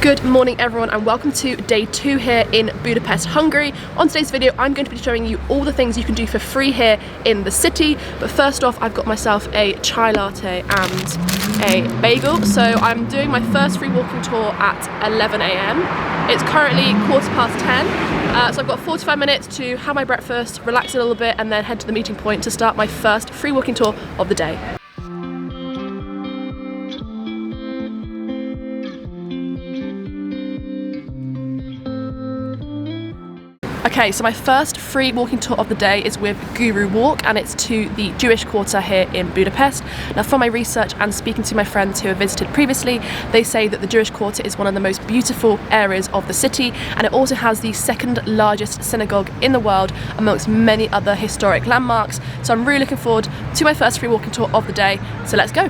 Good morning everyone and welcome to day 2 here in Budapest, Hungary. On today's video I'm going to be showing you all the things you can do for free here in the city. But first off, I've got myself a chai latte and a bagel. So I'm doing my first free walking tour at 11 AM. It's currently 10:15. So I've got 45 minutes to have my breakfast, relax a little bit and then head to the meeting point to start my first free walking tour of the day. Okay, so my first free walking tour of the day is with Guru Walk and it's to the Jewish quarter here in Budapest. Now from my research and speaking to my friends who have visited previously, they say that the Jewish quarter is one of the most beautiful areas of the city, and it also has the second largest synagogue in the world amongst many other historic landmarks. So I'm really looking forward to my first free walking tour of the day, so let's go.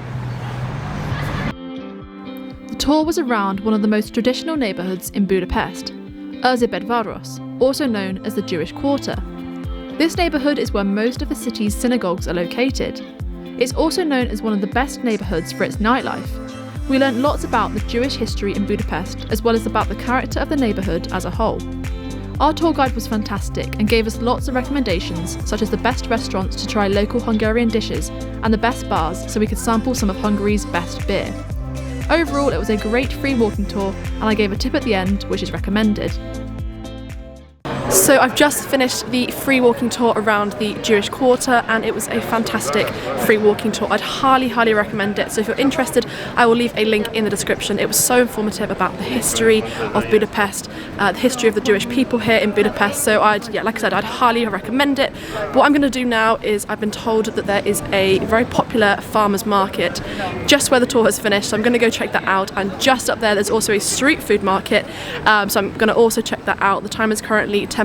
The tour was around one of the most traditional neighbourhoods in Budapest, Erzsébetváros, also known as the Jewish Quarter. This neighbourhood is where most of the city's synagogues are located. It's also known as one of the best neighbourhoods for its nightlife. We learnt lots about the Jewish history in Budapest, as well as about the character of the neighbourhood as a whole. Our tour guide was fantastic and gave us lots of recommendations, such as the best restaurants to try local Hungarian dishes and the best bars so we could sample some of Hungary's best beer. Overall, it was a great free walking tour and I gave a tip at the end, which is recommended. So I've just finished the free walking tour around the Jewish quarter and it was a fantastic free walking tour. I'd highly recommend it. So if you're interested, I will leave a link in the description. It was so informative about the history of Budapest, the history of the Jewish people here in Budapest. So like I said, I'd highly recommend it. What I'm going to do now is I've been told that there is a very popular farmers market just where the tour has finished. So I'm going to go check that out. And just up there, there's also a street food market. So I'm going to also check that out. The time is currently 1:10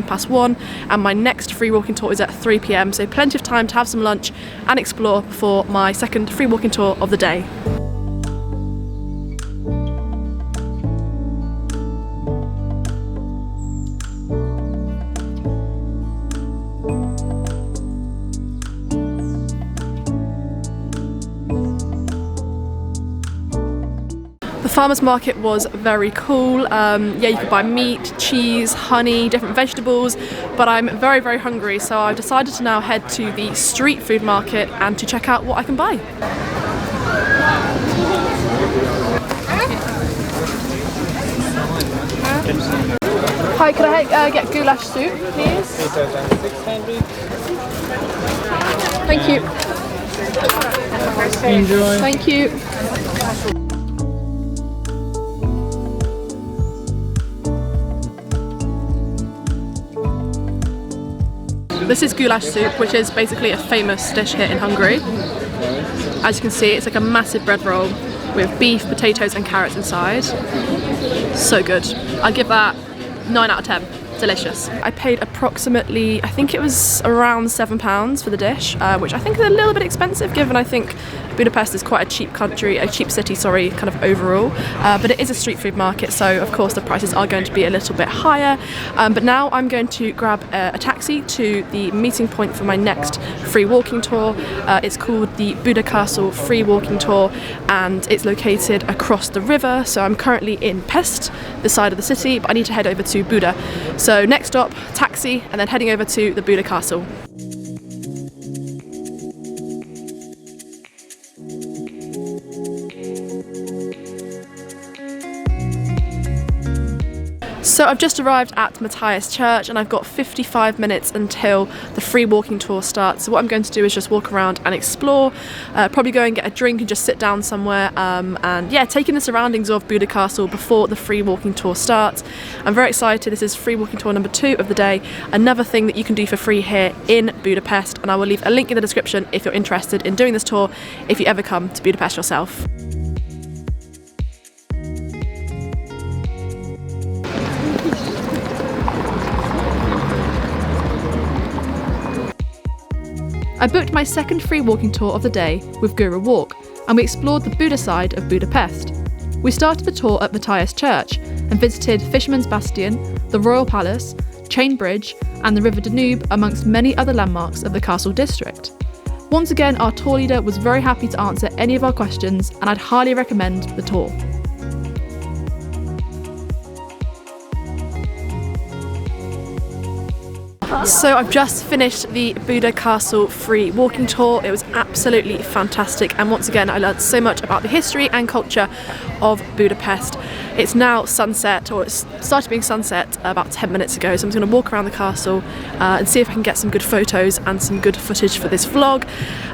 and my next free walking tour is at 3 PM, so plenty of time to have some lunch and explore before my second free walking tour of the day. The farmers market was very cool. Yeah, you could buy meat, cheese, honey, different vegetables, but I'm very hungry, so I've decided to now head to the street food market and to check out what I can buy. Hi, could I get goulash soup, please? 3,600. Thank you. Enjoy. Thank you. This is goulash soup, which is basically a famous dish here in Hungary. As you can see, it's like a massive bread roll with beef, potatoes and carrots inside. So good. I'll give that 9 out of 10. Delicious. I paid approximately, I think it was around £7 for the dish, which I think is a little bit expensive given I think Budapest is quite a cheap city, kind of overall. But it is a street food market, so of course the prices are going to be a little bit higher. But now I'm going to grab a taxi to the meeting point for my next free walking tour. It's called the Buda Castle Free Walking Tour and it's located across the river. So I'm currently in Pest, this side of the city, but I need to head over to Buda. So next stop, taxi, and then heading over to the Buda Castle. So I've just arrived at Matthias Church and I've got 55 minutes until the free walking tour starts. So what I'm going to do is just walk around and explore, probably go and get a drink and just sit down somewhere and yeah, take in the surroundings of Buda Castle before the free walking tour starts. I'm very excited. This is free walking tour number 2 of the day, another thing that you can do for free here in Budapest, and I will leave a link in the description if you're interested in doing this tour if you ever come to Budapest yourself. I booked my second free walking tour of the day with Guru Walk and we explored the Buda side of Budapest. We started the tour at Matthias Church and visited Fisherman's Bastion, the Royal Palace, Chain Bridge and the River Danube amongst many other landmarks of the castle district. Once again, our tour leader was very happy to answer any of our questions and I'd highly recommend the tour. So I've just finished the Buda Castle free walking tour. It was absolutely fantastic, and once again I learned so much about the history and culture of Budapest. It's now sunset, or it's started being sunset about 10 minutes ago, so I'm just going to walk around the castle and see if I can get some good photos and some good footage for this vlog,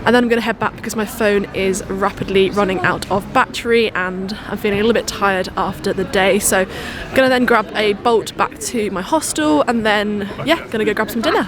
and then I'm going to head back because my phone is rapidly running out of battery and I'm feeling a little bit tired after the day. So I'm going to then grab a bolt back to my hostel and then, yeah, going to go grab some dinner.